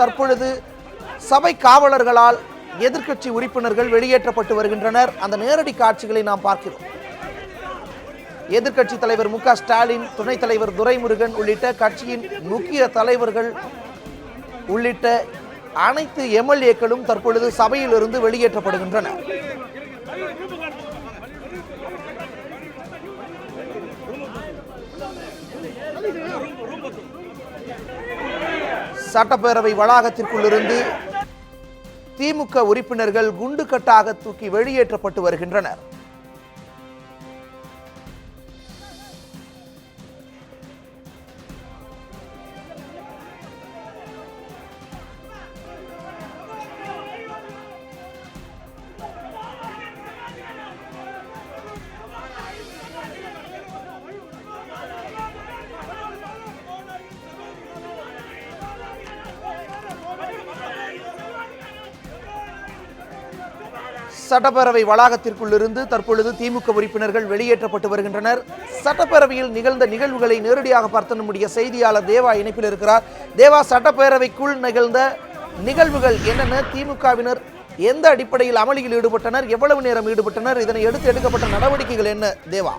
தற்பொழுது சபை காவலர்களால் எதிர்க்கட்சி உறுப்பினர்கள் வெளியேற்றப்பட்டு வருகின்றனர். அந்த நேரடி காட்சிகளை நாம் பார்க்கிறோம். எதிர்க்கட்சி தலைவர் மு க ஸ்டாலின், துணைத் தலைவர் துரைமுருகன் உள்ளிட்ட கட்சியின் முக்கிய தலைவர்கள் உள்ளிட்ட அனைத்து எம்எல்ஏக்களும் தற்பொழுது சபையிலிருந்து வெளியேற்றப்படுகின்றனர். சட்டப்பேரவை வளாகத்திற்குள்ளிருந்து திமுக உறுப்பினர்கள் குண்டுக்கட்டாக தூக்கி வெளியேற்றப்பட்டு வருகின்றனர். சட்டப்பேரவை வளாகத்திற்குள்ளிருந்து தற்பொழுது திமுக உறுப்பினர்கள் வெளியேற்றப்பட்டு வருகின்றனர். சட்டப்பேரவையில் நிகழ்ந்த நிகழ்வுகளை நேரடியாக பார்த்த நம்முடைய செய்தியாளர் தேவா இணைப்பில் இருக்கிறார். தேவா, சட்டப்பேரவைக்குள் நிகழ்ந்த நிகழ்வுகள் என்னென்ன? திமுகவினர் எந்த அடிப்படையில் அமளியில் ஈடுபட்டனர்? எவ்வளவு நேரம் ஈடுபட்டனர்? இதனை எடுத்து எடுக்கப்பட்ட நடவடிக்கைகள் என்ன தேவா?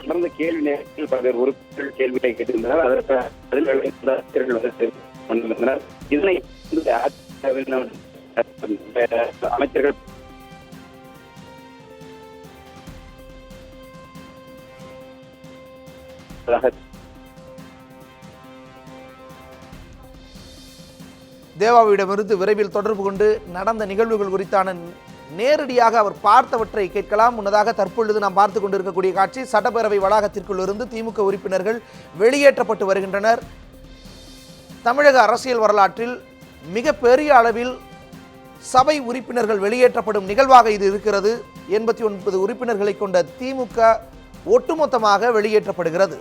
நடந்த கேள்வி நேரத்தில் பல்வேறு உறுப்பினர்கள் கேள்விகளை கேட்டிருந்தனர். அதற்கு இதனை அமைச்சர்கள் தேவாவிடமிருந்து விரைவில் தொடர்பு கொண்டு நடந்த நிகழ்வுகள் குறித்தான நேரடியாக அவர் பார்த்தவற்றை கேட்கலாம். முன்னதாக தற்பொழுது நாம் பார்த்து கொண்டிருக்கக்கூடிய காட்சி, சட்டப்பேரவை வளாகத்திற்குள் இருந்து திமுக உறுப்பினர்கள் வெளியேற்றப்பட்டு வருகின்றனர். தமிழக அரசியல் வரலாற்றில் மிக பெரிய அளவில் சபை உறுப்பினர்கள் வெளியேற்றப்படும் நிகழ்வாக இது இருக்கிறது. 89 உறுப்பினர்களை கொண்ட திமுக ஒட்டுமொத்தமாக வெளியேற்றப்படுகிறது.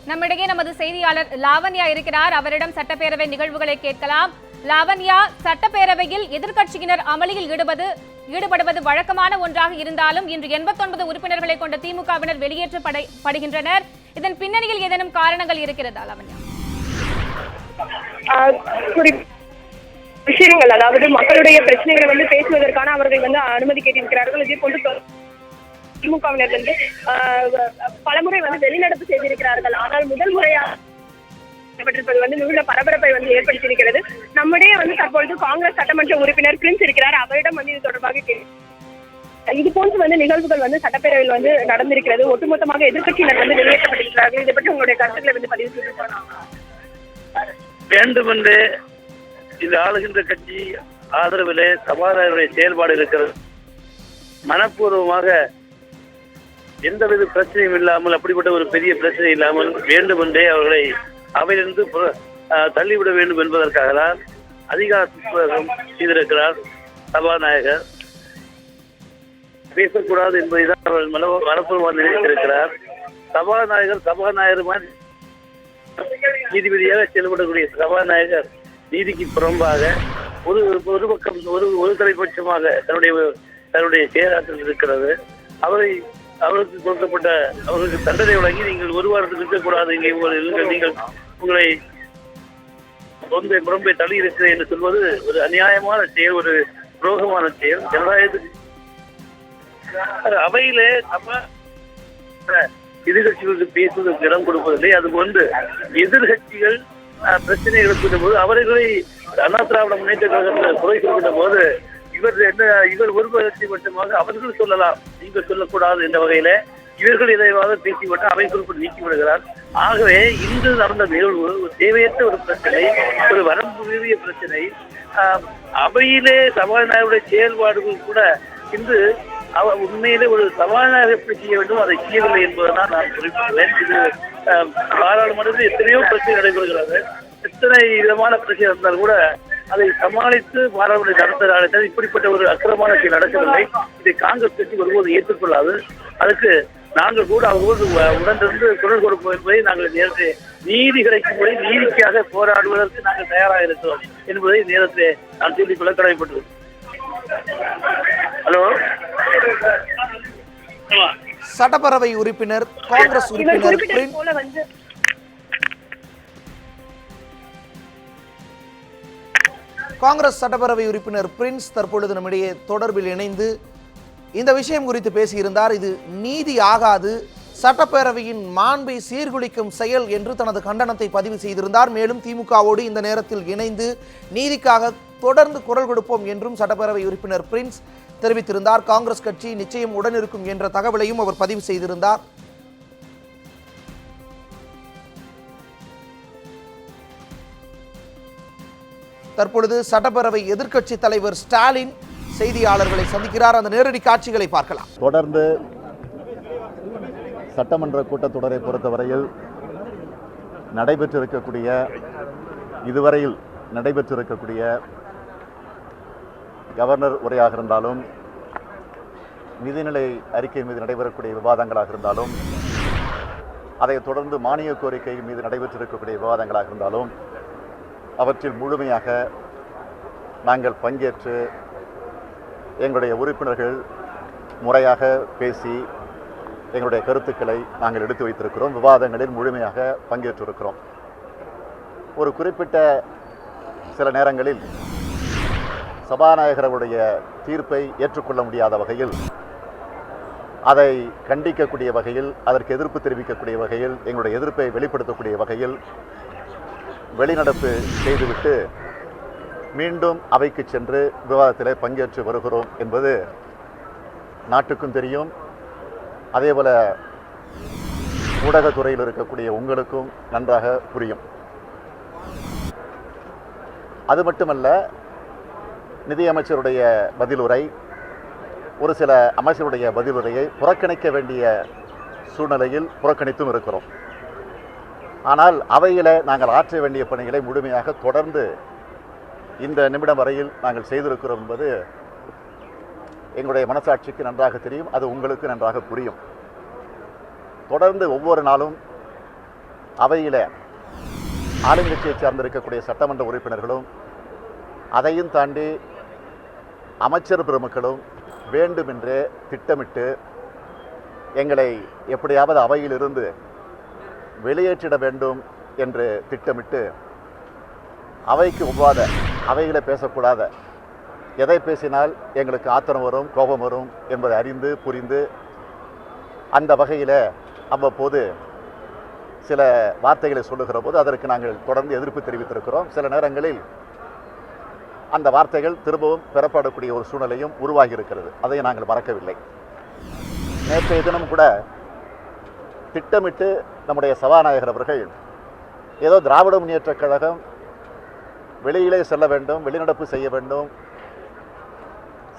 நம்மிடையே நமது செய்தியாளர் லாவண்யா இருக்கிறார். அவரிடம் சட்டப்பேரவை நிகழ்வுகளை கேட்கலாம். லாவண்யா, சட்டப்பேரவையில் எதிர்க்கட்சியினர் அமளியில் ஈடுபடுவது வழக்கமான ஒன்றாக இருந்தாலும் இன்று 89 உறுப்பினர்களை கொண்ட திமுகவினர் வெளியேற்றப்படுகின்றனர். இதன் பின்னணியில் ஏதேனும் காரணங்கள் இருக்கிறதா லாவண்யா? விஷயங்கள், அதாவது மக்களுடைய பிரச்சனைகளை பேசுவதற்கான அவர்கள் அனுமதி கேட்டிருக்கிறார்கள். இதே போன்று திமுகவினர் பலமுறை வெளிநடப்பு செய்திருக்கிறார்கள். ஆனால் முதல் முறையாக மிகுந்த பரபரப்பை ஏற்படுத்தியிருக்கிறது. நம்முடைய தற்பொழுது காங்கிரஸ் சட்டமன்ற உறுப்பினர் பிரின்ஸ் இருக்கிறார். அவரிடம் இது தொடர்பாக இது போன்று நிகழ்வுகள் சட்டப்பேரவையில் நடந்திருக்கிறது. ஒட்டுமொத்தமாக எதிர்க்கட்சியினர் வெளியேற்றப்பட்டிருக்கிறார்கள். இதை பற்றி உங்களுடைய கருத்துக்களை பதிவு செய்திருக்கிறார். வேண்டுமென்று இந்த ஆளுகின்ற கட்சி ஆதரவிலே சபாநாயகருடைய செயல்பாடு இருக்கிறது. மனப்பூர்வமாக எந்தவித பிரச்சனையும் இல்லாமல், அப்படிப்பட்ட ஒரு பெரிய பிரச்சனை இல்லாமல் வேண்டுமென்றே அவர்களை அவையிலிருந்து தள்ளிவிட வேண்டும் என்பதற்காக தான் அதிகாரம் செய்திருக்கிறார் சபாநாயகர். பேசக்கூடாது என்பதை தான் அவர்கள் மனப்பூர்வமாக நினைத்திருக்கிறார். சபாநாயகர் மாதிரி நீதிபதியாக செயல்படக்கூடிய சபாநாயகர் நீதிக்கு புறம்பாக ஒரு பக்கம் ஒரு தலைபட்சமாக தன்னுடைய செயலாற்றல் இருக்கிறது. அவருக்கு கொடுக்கப்பட்ட அவருக்கு தண்டனை வழங்கி நீங்கள் ஒரு வாரத்துக்கு இருக்கக்கூடாது, இங்கே நீங்கள் உங்களை ரொம்ப தள்ளி இருக்கிறேன் என்று சொல்வது ஒரு அநியாயமான செயல், ஒரு துரோகமான செயல். ஜனநாயகத்துக்கு அவையிலே எதிர்கட்சிகளுக்கு பேசுவதற்கு இடம் கொடுப்பதில்லை. அதுபோன்று எதிர்கட்சிகள் பிரச்சனை எழுப்புகின்ற போது அவர்களை அண்ணா திராவிட முன்னேற்ற கழகத்தில் குறை சொல்கின்ற போது இவர் ஒருபட்ச பட்சமாக அவர்கள் சொல்லலாம், நீங்கள் சொல்லக்கூடாது என்ற வகையில இவர்கள் இதைவாக பேசிவிட்டு அவை குறிப்பிட்டு நீக்கி விடுகிறார். ஆகவே இன்று நடந்த நிகழ்வு ஒரு தேவையற்ற ஒரு பிரச்சனை, ஒரு வரம்பு மீறிய பிரச்சனை. அவையிலே சபாநாயகருடைய செயல்பாடுகள் கூட இன்று உண்மையிலே ஒரு சபாநாயகர் எப்படி செய்ய வேண்டும் அதை செய்யவில்லை என்பதுதான் நான் குறிப்பிடுவேன். இது பாராளுமன்றத்தில் எத்தனையோ பிரச்சனை நடைபெறுகிறது. எத்தனை விதமான பிரச்சனை இருந்தாலும் கூட அதை சமாளித்து பாராளுமன்ற நடத்த இப்படிப்பட்ட ஒரு அக்கிரமான நடக்கவில்லை. இதை காங்கிரஸ் கட்சி ஒருபோது ஏற்றுக்கொள்ளாது. அதுக்கு நாங்கள் கூட அவர்களோடு உடனிருந்து குரல் கொடுப்போம் என்பதை நாங்கள் நேரத்தை நீதி கிடைக்கும் போது நீதிக்காக போராடுவதற்கு நாங்கள் தயாராக இருக்கிறோம் என்பதை நேரத்தை நான் சொல்லிக்கொள்ள கடமைப்பட்டது. ஹலோ, சட்டப்பேரவை உறுப்பினர் காங்கிரஸ் உறுப்பினர் காங்கிரஸ் சட்டப்பேரவை உறுப்பினர் பிரின்ஸ் தற்பொழுது நம்மிடையே தொடர்பில் இணைந்து இந்த விஷயம் குறித்து பேசியிருந்தார். இது நீதி ஆகாது, சட்டப்பேரவையின் மாண்பை சீர்குலைக்கும் செயல் என்று தனது கண்டனத்தை பதிவு செய்திருந்தார். மேலும் திமுகவோடு இந்த நேரத்தில் இணைந்து நீதிக்காக தொடர்ந்து குரல் கொடுப்போம் என்றும் சட்டப்பேரவை உறுப்பினர் பிரின்ஸ் தெரிவித்திருந்தார். காங்கிரஸ் கட்சி நிச்சயம் உடனிருக்கும் என்ற தகவலையும் அவர் பதிவு செய்திருந்தார். தற்பொழுது சட்டப்பேரவை எதிர்க்கட்சி தலைவர் ஸ்டாலின் செய்தியாளர்களை சந்திக்கிறார். அந்த நேரடி காட்சிகளை பார்க்கலாம். தொடர்ந்து சட்டமன்ற கூட்டத்தொடரை பொறுத்தவரையில் இதுவரையில் நடைபெற்றிருக்கக்கூடிய கவர்னர் உரையாக இருந்தாலும், நிதிநிலை அறிக்கை மீது நடைபெறக்கூடிய விவாதங்களாக இருந்தாலும், அதைத் தொடர்ந்து மானிய கோரிக்கை மீது நடைபெற்றிருக்கக்கூடிய விவாதங்களாக இருந்தாலும், அவற்றில் முழுமையாக நாங்கள் பங்கேற்று எங்களுடைய உறுப்பினர்கள் முறையாக பேசி எங்களுடைய கருத்துக்களை நாங்கள் எடுத்து வைத்திருக்கிறோம். விவாதங்களில் முழுமையாக பங்கேற்றிருக்கிறோம். ஒரு குறிப்பிட்ட சில நேரங்களில் சபாநாயகருடைய தீர்ப்பை ஏற்றுக்கொள்ள முடியாத வகையில், அதை கண்டிக்கக்கூடிய வகையில், அதற்கு எதிர்ப்பு தெரிவிக்கக்கூடிய வகையில், எங்களுடைய எதிர்ப்பை வெளிப்படுத்தக்கூடிய வகையில் வெளிநடப்பு செய்துவிட்டு மீண்டும் அவைக்கு சென்று விவாதத்தில் பங்கேற்று வருகிறோம் என்பது நாட்டுக்கும் தெரியும். அதேபோல ஊடகத்துறையில் இருக்கக்கூடிய உங்களுக்கும் நன்றாக புரியும். அது மட்டுமல்ல, நிதியமைச்சருடைய பதிலுரை, ஒரு சில அமைச்சருடைய பதிலுரையை புறக்கணிக்க வேண்டிய சூழ்நிலையில் புறக்கணித்தும் இருக்கிறோம். ஆனால் அவையில் நாங்கள் ஆற்ற வேண்டிய பணிகளை முழுமையாக தொடர்ந்து இந்த நிமிடம் வரையில் நாங்கள் செய்திருக்கிறோம் என்பது எங்களுடைய மனசாட்சிக்கு நன்றாக தெரியும். அது உங்களுக்கு நன்றாக புரியும். தொடர்ந்து ஒவ்வொரு நாளும் அவையில் ஆளுங்கட்சியை சார்ந்திருக்கக்கூடிய சட்டமன்ற உறுப்பினர்களும், அதையும் தாண்டி அமைச்சர் பெருமக்களும் வேண்டுமென்றே திட்டமிட்டு எங்களை எப்படியாவது அவையிலிருந்து வெளியேற்றிட வேண்டும் என்று திட்டமிட்டு அவைக்கு ஒவ்வாத, அவைகளை பேசக்கூடாத, எதை பேசினால் எங்களுக்கு ஆத்திரம் வரும், கோபம் வரும் என்பதை அறிந்து புரிந்து அந்த வகையில் அவ்வப்போது சில வார்த்தைகளை சொல்லுகிற போது அதற்கு நாங்கள் தொடர்ந்து எதிர்ப்பு தெரிவித்திருக்கிறோம். சில நேரங்களில் அந்த வார்த்தைகள் திரும்பவும் பெறப்படக்கூடிய ஒரு சூழ்நிலையும் உருவாகி இருக்கிறது. அதை நாங்கள் மறக்கவில்லை. நேற்றைய தினம் கூட திட்டமிட்டு நம்முடைய சபாநாயகர் அவர்கள் ஏதோ திராவிட முன்னேற்றக் கழகம் வெளியிலே செல்ல வேண்டும், வெளிநடப்பு செய்ய வேண்டும்,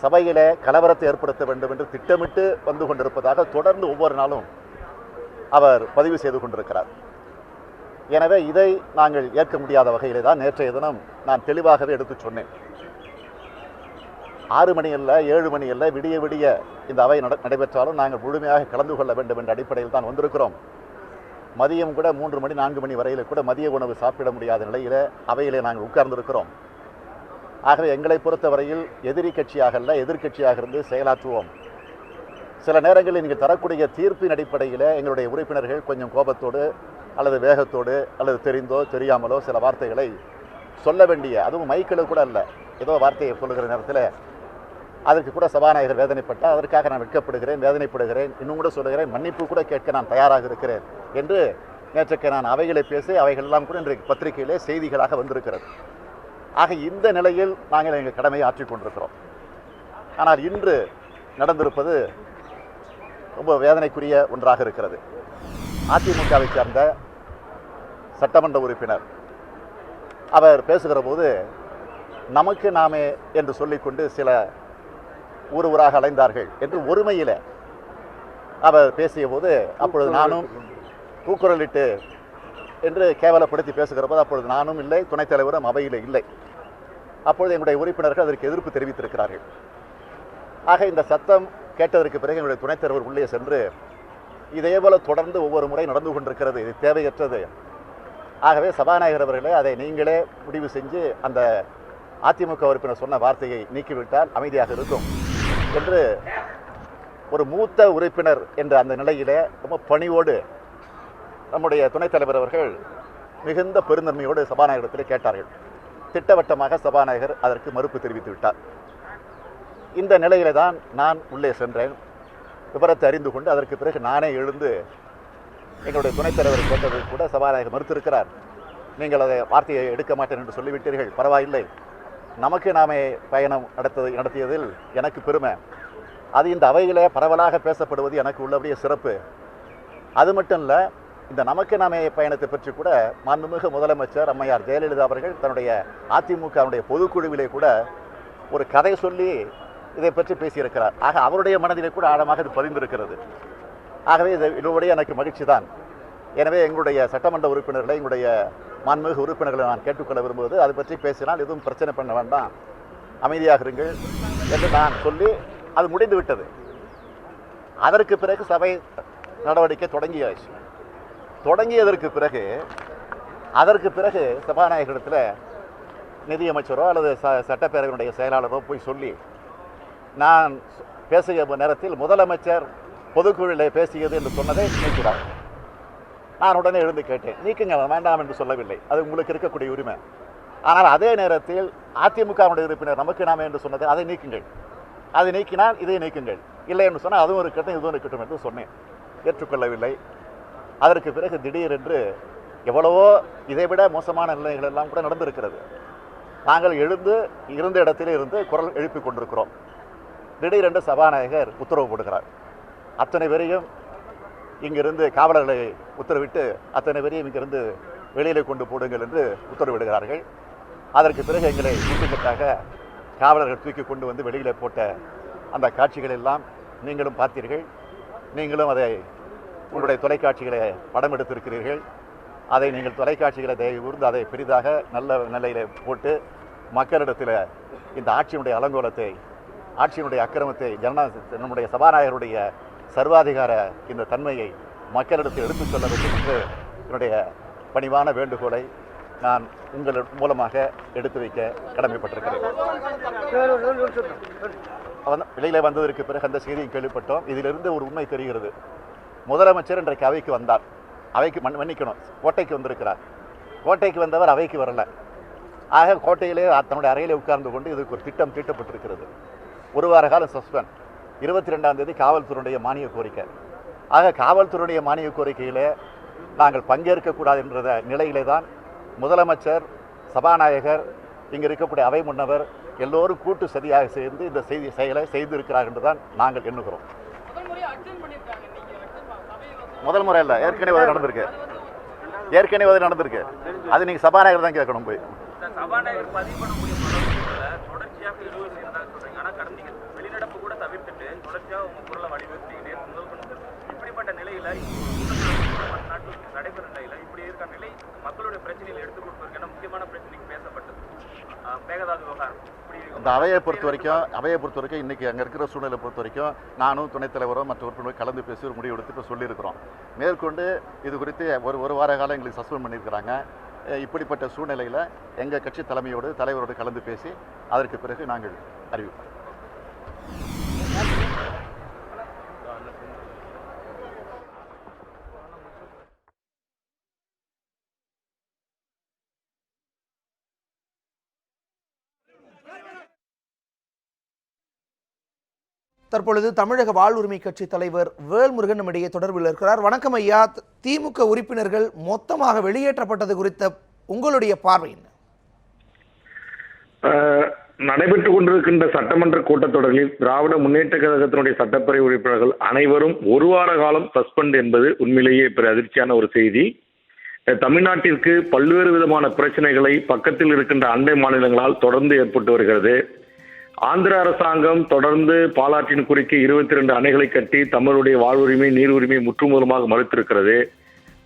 சபையிலே கலவரத்தை ஏற்படுத்த வேண்டும் என்று திட்டமிட்டு வந்து கொண்டிருப்பதாக தொடர்ந்து ஒவ்வொரு நாளும் அவர் பதிவு செய்து கொண்டிருக்கிறார். எனவே இதை நாங்கள் ஏற்க முடியாத வகையிலே தான் நேற்றைய தினம் நான் தெளிவாகவே எடுத்து சொன்னேன். 6 மணி அல்ல, 7 மணி அல்ல, விடிய விடிய இந்த அவை நடைபெற்றாலும் நாங்கள் முழுமையாக கலந்து கொள்ள வேண்டும் என்ற அடிப்படையில் தான் வந்திருக்கிறோம். மதியம் கூட 3 மணி 4 மணி வரையில் கூட மதிய உணவு சாப்பிட முடியாத நிலையில் அவையிலே நாங்கள் உட்கார்ந்திருக்கிறோம். ஆகவே எங்களை பொறுத்தவரையில் எதிரி கட்சியாக அல்ல, எதிர்கட்சியாக இருந்து செயலாற்றுவோம். சில நேரங்களில் நீங்கள் தரக்கூடிய தீர்ப்பின் அடிப்படையில் எங்களுடைய உறுப்பினர்கள் கொஞ்சம் கோபத்தோடு அல்லது வேகத்தோடு அல்லது தெரிந்தோ தெரியாமலோ சில வார்த்தைகளை சொல்ல வேண்டிய, அதுவும் மைக்கில் கூட அல்ல, ஏதோ வார்த்தையை சொல்லுகிற நேரத்தில் அதற்கு கூட சபாநாயகர் வேதனைப்பட்டால் அதற்காக நான் வெட்கப்படுகிறேன், வேதனைப்படுகிறேன், இன்னும் கூட சொல்லுகிறேன், மன்னிப்பு கூட கேட்க நான் தயாராக இருக்கிறேன் என்று நேற்றுக்கு நான் அவைகளை பேசி அவைகளெல்லாம் கூட இன்றைக்கு பத்திரிகையிலே செய்திகளாக வந்திருக்கிறது. ஆக இந்த நிலையில் நாங்கள் எங்கள் கடமையை ஆற்றிக் கொண்டிருக்கிறோம். ஆனால் இன்று நடந்திருப்பது ரொம்ப வேதனைக்குரிய ஒன்றாக இருக்கிறது. அதிமுகவை சார்ந்த சட்டமன்ற உறுப்பினர் அவர் பேசுகிற போது நமக்கு நாமே என்று சொல்லிக்கொண்டு சில ஊராக அலைந்தார்கள் என்று ஒருமையில் அவர் பேசிய போது அப்பொழுது நானும் கூக்குரலிட்டு என்று கேவலப்படுத்தி பேசுகிற போது அப்பொழுது நானும் இல்லை, துணைத் தலைவரும் அவையில் இல்லை. அப்பொழுது எங்களுடைய உறுப்பினர்கள் அதற்கு எதிர்ப்பு தெரிவித்திருக்கிறார்கள். ஆக இந்த சத்தம் கேட்டதற்கு பிறகு எங்களுடைய துணைத் தலைவர் உள்ளே சென்று இதேபோல தொடர்ந்து ஒவ்வொரு முறை நடந்து கொண்டிருக்கிறது, இது தேவையற்றது. ஆகவே சபாநாயகர் அவர்களே, அதை நீங்களே முடிவு செஞ்சு அந்த அதிமுக உறுப்பினர் சொன்ன வார்த்தையை நீக்கிவிட்டால் அமைதியாக இருக்கும் என்று ஒரு மூத்த உறுப்பினர் என்ற அந்த நிலையிலே ரொம்ப பணிவோடு நம்முடைய துணைத் தலைவர் அவர்கள் மிகுந்த பெருந்தன்மையோடு சபாநாயகரிடத்தில் கேட்டார்கள். திட்டவட்டமாக சபாநாயகர் அதற்கு மறுப்பு தெரிவித்து விட்டார். இந்த நிலையில தான் நான் உள்ளே சென்றேன். விவரத்தை அறிந்து கொண்டு அதற்கு பிறகு நானே எழுந்து எங்களுடைய துணைத் தலைவர் கேட்டது கூட சபாநாயகர் மறுத்திருக்கிறார். நீங்கள் அதை வார்த்தையை எடுக்க மாட்டேன் என்று சொல்லிவிட்டீர்கள், பரவாயில்லை. நமக்கு நாமே பயணம் நடத்தியதில் எனக்கு பெருமை. அது இந்த அவையிலே பரவலாக பேசப்படுவது எனக்கு உள்ளபடியே சிறப்பு. அது மட்டும் இல்லை, இந்த நமக்கு நாமே பயணத்தை பற்றி கூட மாண்புமிகு முதலமைச்சர் அம்மையார் ஜெயலலிதா அவர்கள் தன்னுடைய அதிமுகவுடைய பொதுக்குழுவிலே கூட ஒரு கதை சொல்லி இதை பற்றி பேசியிருக்கிறார். ஆக அவருடைய மனதிலே கூட ஆழமாக இது பதிந்திருக்கிறது. ஆகவே இதனுடைய எனக்கு மகிழ்ச்சி தான். எனவே எங்களுடைய சட்டமன்ற உறுப்பினர்களை, எங்களுடைய மாண்புமிகு உறுப்பினர்களை நான் கேட்டுக்கொள்ள விரும்புவது, அதை பற்றி பேசினால் எதுவும் பிரச்சனை பண்ண வேண்டாம், அமைதியாக இருங்கள் என்று நான் சொல்லி அது முடிந்து விட்டது. அதற்கு பிறகு சபை நடவடிக்கை தொடங்கியாச்சு. தொடங்கியதற்கு பிறகு சபாநாயகரிடத்தில் நிதியமைச்சரோ அல்லது சட்டப்பேரவையினுடைய செயலாளரோ போய் சொல்லி, நான் பேசிய நேரத்தில் முதலமைச்சர் பொதுக்குழுவில் பேசியது என்று சொன்னதை நீக்கிறார். நான் உடனே எழுந்து கேட்டேன், நீக்குங்க, வேண்டாம் என்று சொல்லவில்லை, அது உங்களுக்கு இருக்கக்கூடிய உரிமை. ஆனால் அதே நேரத்தில் அதிமுகவுடைய உறுப்பினர் நமக்கு நாமே என்று சொன்னதை அதை நீக்குங்கள், அதை நீக்கினால் இதை நீக்குங்கள், இல்லை என்று சொன்னால் அதுவும் இருக்கட்டும் இதுவும் இருக்கட்டும் என்று சொன்னேன். ஏற்றுக்கொள்ளவில்லை. அதற்கு பிறகு திடீரென்று எவ்வளவோ இதைவிட மோசமான நிலைகள் எல்லாம் கூட நடந்திருக்கிறது. நாங்கள் எழுந்து இருந்த இடத்திலே இருந்து குரல் எழுப்பி கொண்டிருக்கிறோம். திடீரென்று சபாநாயகர் உத்தரவு போடுகிறார். அத்தனை பேரையும் இங்கிருந்து காவலர்களை உத்தரவிட்டு அத்தனை பேரையும் இங்கிருந்து வெளியிலே கொண்டு போடுங்கள் என்று உத்தரவிடுகிறார்கள். அதற்கு பிறகு எங்களை முட்டுக்கட்டாக காவலர்கள் தூக்கி கொண்டு வந்து வெளியிலே போட்ட அந்த காட்சிகள் எல்லாம் நீங்களும் பார்த்தீர்கள். நீங்களும் அதை உங்களுடைய தொலைக்காட்சிகளை படம் எடுத்திருக்கிறீர்கள். அதை நீங்கள் தொலைக்காட்சிகளை தயவுகூர்ந்து அதை பெரிதாக நல்ல நிலையில் போட்டு மக்களிடத்தில் இந்த ஆட்சியினுடைய அலங்கோலத்தை, ஆட்சியினுடைய அக்கிரமத்தை, நம்முடைய சபாநாயகருடைய சர்வாதிகார இந்த தன்மையை மக்களிடத்தில் எடுத்துச் சொல்ல வேண்டும் என்று என்னுடைய பணிவான வேண்டுகோளை நான் உங்கள் மூலமாக எடுத்து வைக்க கடமைப்பட்டிருக்கிறேன். வெளியிலே வந்ததற்கு பிறகு அந்த செய்தியை கேள்விப்பட்டோம். இதிலிருந்து ஒரு உண்மை தெரிகிறது. முதலமைச்சர் இன்றைக்கு அவைக்கு வந்தார். அவைக்கு மன்னிக்கணும், கோட்டைக்கு வந்திருக்கிறார். கோட்டைக்கு வந்தவர் அவைக்கு வரல. ஆக கோட்டையிலே தன்னுடைய அறையிலே உட்கார்ந்து கொண்டு இதுக்கு ஒரு திட்டம் தீட்டப்பட்டிருக்கிறது. ஒரு வார காலம் சஸ்பெண்ட். 22ஆம் தேதி காவல்துறையுடைய மானிய கோரிக்கை. ஆக காவல்துறையுடைய மானிய கோரிக்கையிலே நாங்கள் பங்கேற்கக்கூடாது என்ற நிலையிலே தான் முதலமைச்சர், சபாநாயகர், இங்கே இருக்கக்கூடிய அவை முன்னவர் எல்லோரும் கூட்டு சதியாக சேர்ந்து இந்த செயலை செய்திருக்கிறார் என்று தான் நாங்கள் எண்ணுகிறோம். முதல் முறை இல்லை, ஏற்கனவே அது நடந்திருக்கு. அது நீங்கள் சபாநாயகர் தான் கேட்கணும். போய் சபாநாயகர் பதிவு பண்ணக்கூடிய தொடர்ச்சியாக இழுவல் செய்யறதாக சொல்றீங்க. ஆனா கடந்த வெளிநடப்பு கூட தவிர்த்துட்டு தொடர்ச்சியாக உங்க குரலை வடிவமைத்தீங்க. இப்படிப்பட்ட நிலையில நாட்டில் நடைபெற நிலையில இப்படி இருக்க நிலை மக்களுடைய பிரச்சனைகளை எடுத்துக் கொடுப்பதற்கான முக்கியமான பிரச்சனைக்கு பேசப்பட்டது மேகதாது விவகாரம். இந்த அவையை பொறுத்த வரைக்கும் இன்னைக்கு அங்கே இருக்கிற சூழ்நிலை பொறுத்த வரைக்கும் நானும் துணைத் தலைவரும் மற்ற உறுப்பினரும் கலந்து பேசி ஒரு முடிவு எடுத்து இப்போ சொல்லியிருக்கிறோம். மேற்கொண்டு இது குறித்து ஒரு வார காலம் எங்களுக்கு சஸ்பெண்ட் பண்ணியிருக்கிறாங்க. இப்படிப்பட்ட சூழ்நிலையில் எங்கள் கட்சி தலைவரோடு கலந்து பேசி அதற்கு பிறகு நாங்கள் அறிவிப்போம். தற்பொழுது தமிழக வாழ்வுரிமை கட்சி தலைவர் வேல்முருகன் நம்மிடையே தொடர்பில் இருக்கிறார். வணக்கம் ஐயா. திமுக உறுப்பினர்கள் மொத்தமாக வெளியேற்றப்பட்டது குறித்த உங்களுடைய பார்வை என்ன? நடைபெற்றுக் கொண்டிருக்கின்ற சட்டமன்ற கூட்டத்தொடரில் திராவிட முன்னேற்ற கழகத்தினுடைய சட்டப்பேரவை உறுப்பினர்கள் அனைவரும் ஒரு வார காலம் சஸ்பெண்ட் என்பது உண்மையிலேயே பெரிய அதிர்ச்சியான ஒரு செய்தி. தமிழ்நாட்டிற்கு பல்வேறு விதமான பிரச்சனைகளை பக்கத்தில் இருக்கின்ற அண்டை மாநிலங்களால் தொடர்ந்து ஏற்பட்டு வருகிறது. ஆந்திர அரசாங்கம் தொடர்ந்து பாலாற்றின் குறுக்கே 22 அணைகளை கட்டி தமிழுடைய வாழ்வுரிமை, நீர் உரிமை முற்றுமுதலுமாக மறுத்திருக்கிறது.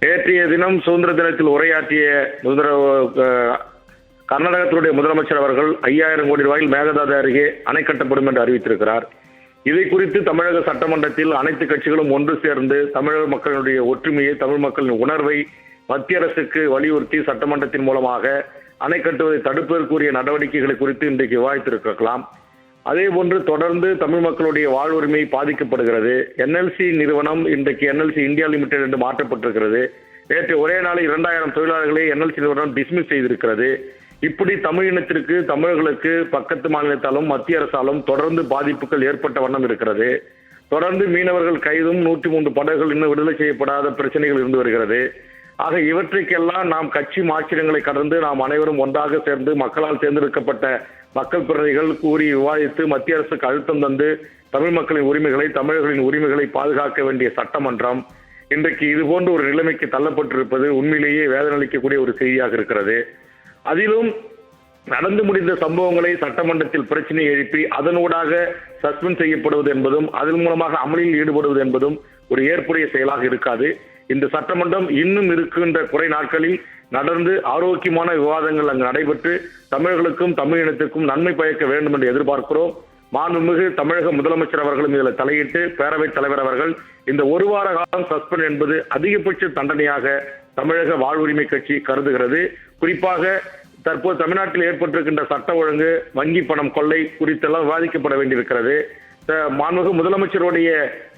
நேற்றைய தினம் சுதந்திர தினத்தில் உரையாற்றிய கர்நாடகத்தினுடைய முதலமைச்சர் அவர்கள் 5000 கோடி ரூபாயில் மேகதாது அருகே அணை கட்டப்படும் என்று அறிவித்திருக்கிறார். இதை குறித்து தமிழக சட்டமன்றத்தில் அனைத்து கட்சிகளும் ஒன்று சேர்ந்து தமிழக மக்களுடைய ஒற்றுமையை, தமிழ் மக்களின் உணர்வை மத்திய அரசுக்கு வலியுறுத்தி சட்டமன்றத்தின் மூலமாக அணை கட்டுவதை தடுப்பதற்குரிய நடவடிக்கைகளை குறித்து இன்றைக்கு விவாதித்திருக்கலாம். அதே போன்று தொடர்ந்து தமிழ் மக்களுடைய வாழ்வுரிமை பாதிக்கப்படுகிறது. என்எல்சி நிறுவனம் இன்றைக்கு என்எல்சி இந்தியா லிமிடெட் என்று மாற்றப்பட்டிருக்கிறது. நேற்று ஒரே நாளில் 2000 தொழிலாளர்களை என்எல்சி நிறுவனம் டிஸ்மிஸ் செய்திருக்கிறது. இப்படி தமிழ் இனத்திற்கு, தமிழர்களுக்கு பக்கத்து மாநிலத்தாலும் மத்திய அரசாலும் தொடர்ந்து பாதிப்புகள் ஏற்பட்ட வண்ணம் இருக்கிறது. தொடர்ந்து மீனவர்கள் கைதும் 103 படகுகள் இன்னும் விடுதலை செய்யப்படாத பிரச்சனைகள் இருந்து வருகிறது. ஆக இவற்றைக்கெல்லாம் நாம் கட்சி மாற்றங்களை கடந்து நாம் அனைவரும் ஒன்றாக சேர்ந்து மக்களால் தேர்ந்தெடுக்கப்பட்ட மக்கள் பிரதிநிதிகள் கூறி விவாதித்து மத்திய அரசுக்கு அழுத்தம் தந்து தமிழ் மக்களின் உரிமைகளை, தமிழர்களின் உரிமைகளை பாதுகாக்க வேண்டிய சட்டமன்றம் இன்றைக்கு இதுபோன்ற ஒரு நிலைமைக்கு தள்ளப்பட்டிருப்பது உண்மையிலேயே வேதனை அளிக்கக்கூடிய ஒரு செய்தியாக இருக்கிறது. அதிலும் நடந்து முடிந்த சம்பவங்களை சட்டமன்றத்தில் பிரச்சனை எழுப்பி அதனூடாக சஸ்பெண்ட் செய்யப்படுவது என்பதும் அதன் மூலமாக அமளியில் ஈடுபடுவது என்பதும் ஒரு ஏற்புடைய செயலாக இருக்காது. இந்த சட்டமன்றம் இன்னும் இருக்கின்ற குறை நாட்களில் நடந்து ஆரோக்கியமான விவாதங்கள் அங்கு நடைபெற்று தமிழர்களுக்கும் தமிழ் இனத்திற்கும் நன்மை பயக்க வேண்டும் என்று எதிர்பார்க்கிறோம். மாண்புமிகு தமிழக முதலமைச்சர் அவர்களும் இதில் தலையிட்டு பேரவைத் தலைவர் அவர்கள் இந்த ஒரு வார காலம் சஸ்பெண்ட் என்பது அதிகபட்ச தண்டனையாக தமிழக வாழ்வுரிமை கட்சி கருதுகிறது. குறிப்பாக தற்போது தமிழ்நாட்டில் ஏற்பட்டிருக்கின்ற சட்ட ஒழுங்கு, வங்கி பணம் கொள்ளை குறித்தெல்லாம் விவாதிக்கப்பட வேண்டியிருக்கிறது. மாண்புமிகு முதலமைச்சருடைய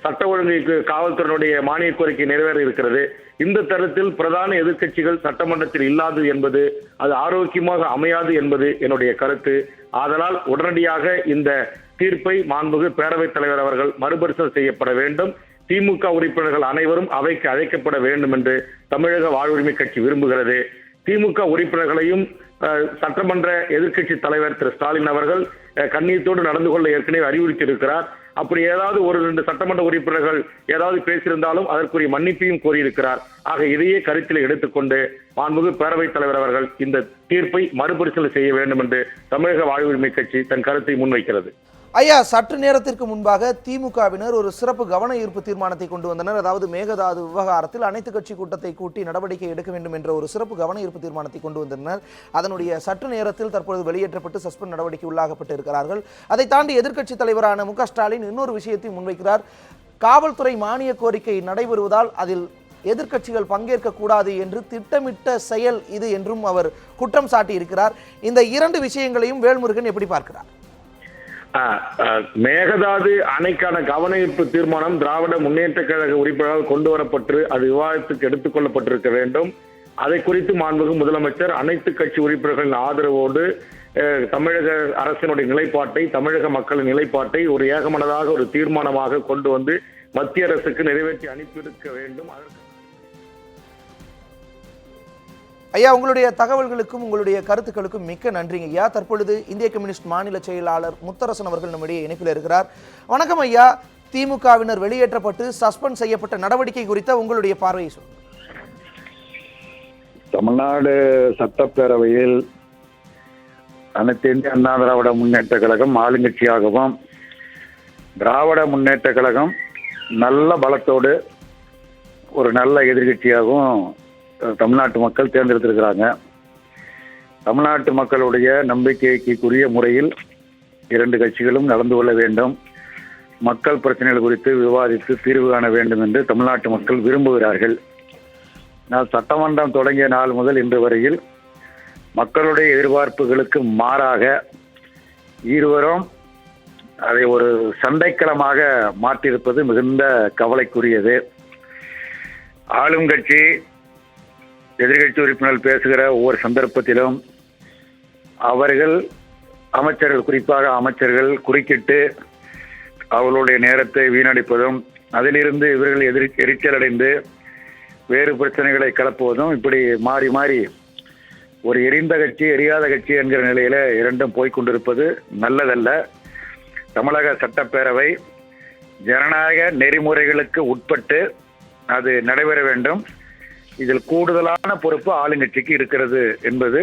சட்ட ஒழுங்கு காவல்துறையினுடைய மானிய கோரிக்கை நிறைவேற இருக்கிறது. இந்த தருணத்தில் பிரதான எதிர்க்கட்சிகள் சட்டமன்றத்தில் இல்லாது என்பது அது ஆரோக்கியமாக அமையாது என்பது என்னுடைய கருத்து. ஆதலால் உடனடியாக இந்த தீர்ப்பை மாண்புமிகு பேரவைத் தலைவர் அவர்கள் மறுபரிசீலனை செய்யப்பட வேண்டும். திமுக உறுப்பினர்கள் அனைவரும் அவைக்கு அழைக்கப்பட வேண்டும் என்று தமிழக வாழ்வுரிமை கட்சி விரும்புகிறது. திமுக உறுப்பினர்களையும் சட்டமன்ற எதிர்க்கட்சி தலைவர் திரு ஸ்டாலின் அவர்கள் கண்ணியத்தோடு நடந்து கொள்ள ஏற்கனவே அறிவுறுத்தி இருக்கிறார். அப்படி ஏதாவது ஒரு 2 சட்டமன்ற உறுப்பினர்கள் ஏதாவது பேசியிருந்தாலும் அதற்குரிய மன்னிப்பையும் கோரியிருக்கிறார். ஆக இதையே கருத்தில் எடுத்துக்கொண்டு மாண்புமிகு பேரவைத் தலைவர் அவர்கள் இந்த தீர்ப்பை மறுபரிசீலனை செய்ய வேண்டும் என்று தமிழக வாழ்வுரிமை கட்சி தன் கருத்தை முன்வைக்கிறது. ஐயா, சற்று நேரத்திற்கு முன்பாக திமுகவினர் ஒரு சிறப்பு கவன ஈர்ப்பு தீர்மானத்தை கொண்டு வந்தனர். அதாவது மேகதாது விவகாரத்தில் அனைத்து கட்சி கூட்டத்தை கூட்டி நடவடிக்கை எடுக்க வேண்டும் என்ற ஒரு சிறப்பு கவன ஈர்ப்பு தீர்மானத்தை கொண்டு வந்தனர். அதனுடைய சற்று நேரத்தில் தற்பொழுது வெளியேற்றப்பட்டு சஸ்பெண்ட் நடவடிக்கை உள்ளாகப்பட்டு இருக்கிறார்கள். அதை தாண்டி எதிர்க்கட்சி தலைவரான மு க ஸ்டாலின் இன்னொரு விஷயத்தை முன்வைக்கிறார். காவல்துறை மானிய கோரிக்கை நடைபெறுவதால் அதில் எதிர்க்கட்சிகள் பங்கேற்க கூடாது என்று திட்டமிட்ட செயல் இது என்றும் அவர் குற்றம் சாட்டி இருக்கிறார். இந்த 2 விஷயங்களையும் வேல்முருகன் எப்படி பார்க்கிறார்? மேகதாது அணைக்கான கவன ஈர்ப்பு தீர்மானம் திராவிட முன்னேற்ற கழக உறுப்பினரால் கொண்டு வரப்பட்டு அது விவாதத்துக்கு எடுத்துக் கொள்ளப்பட்டிருக்க வேண்டும். அதை குறித்து மாண்புமிகு முதலமைச்சர் அனைத்து கட்சி உறுப்பினர்களின் ஆதரவோடு தமிழக அரசினுடைய நிலைப்பாட்டை, தமிழக மக்களின் நிலைப்பாட்டை ஒரு ஏகமனதாக ஒரு தீர்மானமாக கொண்டு வந்து மத்திய அரசுக்கு நிறைவேற்றி அனுப்பியிருக்க வேண்டும். ஐயா, உங்களுடைய தகவல்களுக்கும் உங்களுடைய கருத்துக்களுக்கும் மிக்க நன்றிங்க ஐயா. தற்பொழுது இந்திய கம்யூனிஸ்ட் மாநில செயலாளர் முத்தரசன் அவர்கள் நம்முடைய இணைப்பில் இருக்கிறார். வணக்கம் ஐயா. திமுகவினர் வெளியேற்றப்பட்டு சஸ்பெண்ட் செய்யப்பட்ட நடவடிக்கை குறித்த உங்களுடைய பார்வையை சொல்லுங்கள். தமிழ்நாடு சட்டப்பேரவையில் அனைத்து இந்திய அண்ணா திராவிட முன்னேற்ற கழகம் ஆளுங்கட்சியாகவும், திராவிட முன்னேற்ற கழகம் நல்ல பலத்தோடு ஒரு நல்ல எதிர்கட்சியாகவும் தமிழ்நாட்டு மக்கள் தேர்ந்தெடுத்திருக்கிறாங்க. தமிழ்நாட்டு மக்களுடைய நம்பிக்கைக்குரிய முறையில் 2 கட்சிகளும் நடந்து கொள்ள வேண்டும். மக்கள் பிரச்சனைகள் குறித்து விவாதித்து தீர்வு காண வேண்டும் என்று தமிழ்நாட்டு மக்கள் விரும்புகிறார்கள். நான் சட்டமன்றம் தொடங்கிய நாள் முதல் இன்று வரையில் மக்களுடைய எதிர்பார்ப்புகளுக்கு மாறாக இருவரும் அதை ஒரு சண்டைக்களமாக மாற்றியிருப்பது மிகுந்த கவலைக்குரியது. ஆளும் கட்சி எதிர்கட்சி உறுப்பினர்கள் பேசுகிற ஒவ்வொரு சந்தர்ப்பத்திலும் அவர்கள் அமைச்சர்கள், குறிப்பாக அமைச்சர்கள் குறுக்கிட்டு அவர்களுடைய நேரத்தை வீணடிப்பதும், அதிலிருந்து இவர்கள் எரிச்சல் அடைந்து வேறு பிரச்சனைகளை கலப்புவதும், இப்படி மாறி மாறி ஒரு எரிந்த கட்சி எரியாத கட்சி என்கிற நிலையில 2ம் போய்கொண்டிருப்பது நல்லதல்ல. தமிழக சட்டப்பேரவை ஜனநாயக நெறிமுறைகளுக்கு உட்பட்டு அது நடைபெற வேண்டும். இதில் கூடுதலான பொறுப்பு ஆளுங்கட்சிக்கு இருக்கிறது என்பது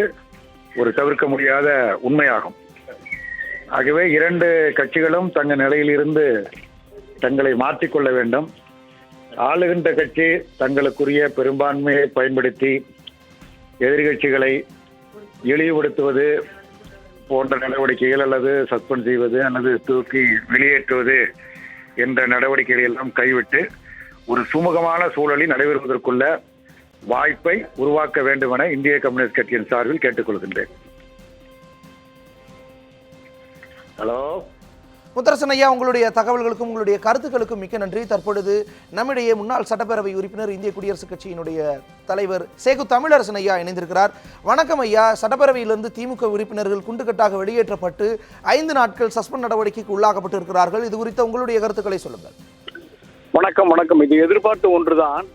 ஒரு தவிர்க்க முடியாத உண்மையாகும். ஆகவே 2 கட்சிகளும் தங்கள் நிலையிலிருந்து தங்களை மாற்றிக்கொள்ள வேண்டும். ஆளுகின்ற கட்சி தங்களுக்குரிய பெரும்பான்மையை பயன்படுத்தி எதிர்கட்சிகளை இழிவுபடுத்துவது போன்ற நடவடிக்கைகள் அல்லது சஸ்பெண்ட் செய்வது அல்லது தூக்கி வெளியேற்றுவது என்ற நடவடிக்கைகளை எல்லாம் கைவிட்டு ஒரு சுமூகமான சூழலில் நடைபெறுவதற்குள்ள வாய்ப்பை உருவாக்க வேண்டும் என இந்திய கம்யூனிஸ்ட் கட்சியின் சார்பில் கேட்டுக்கொள்கின்றேன். ஹலோ முத்தரசன் ஐயா, உங்களுடைய தகவல்களுக்கும் உங்களுடைய கருத்துக்களுக்கும் மிக்க நன்றி. தற்பொழுது நம்மிடையே முன்னாள் சட்டப்பேரவை உறுப்பினர், இந்திய குடியரசுக் கட்சியினுடைய தலைவர் சேகு தமிழரசன் ஐயா இணைந்திருக்கிறார். வணக்கம் ஐயா. சட்டப்பேரவையிலிருந்து திமுக உறுப்பினர்கள் குண்டுகட்டாக வெளியேற்றப்பட்டு 5 நாட்கள் சஸ்பெண்ட் நடவடிக்கைக்கு உள்ளாக்கப்பட்டு இருக்கிறார்கள். இது குறித்த உங்களுடைய கருத்துக்களை சொல்லுங்கள். வணக்கம். இது எதிர்பார்த்த ஒன்றுதான்.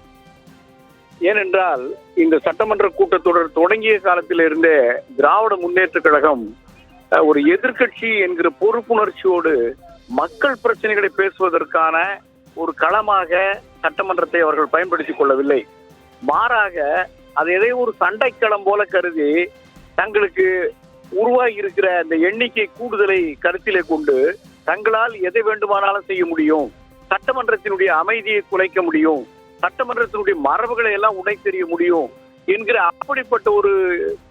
ஏனென்றால் இந்த சட்டமன்ற கூட்டத்தொடர் தொடங்கிய காலத்திலிருந்தே திராவிட முன்னேற்ற கழகம் ஒரு எதிர்க்கட்சி என்கிற பொறுப்புணர்ச்சியோடு மக்கள் பிரச்சனைகளை பேசுவதற்கான ஒரு களமாக சட்டமன்றத்தை அவர்கள் பயன்படுத்திக் கொள்ளவில்லை. மாறாக அதை எதை ஒரு சண்டைக்களம் போல கருதி தங்களுக்கு உருவாகி இருக்கிற அந்த எண்ணிக்கை கூடுதலை கருத்திலே கொண்டு தங்களால் எதை வேண்டுமானாலும் செய்ய முடியும், சட்டமன்றத்தினுடைய அமைதியை குலைக்க முடியும், சட்டமன்றத்தினுடைய மரபுகளை எல்லாம் உடைத்தெறிய முடியும் என்கிற அப்படிப்பட்ட ஒரு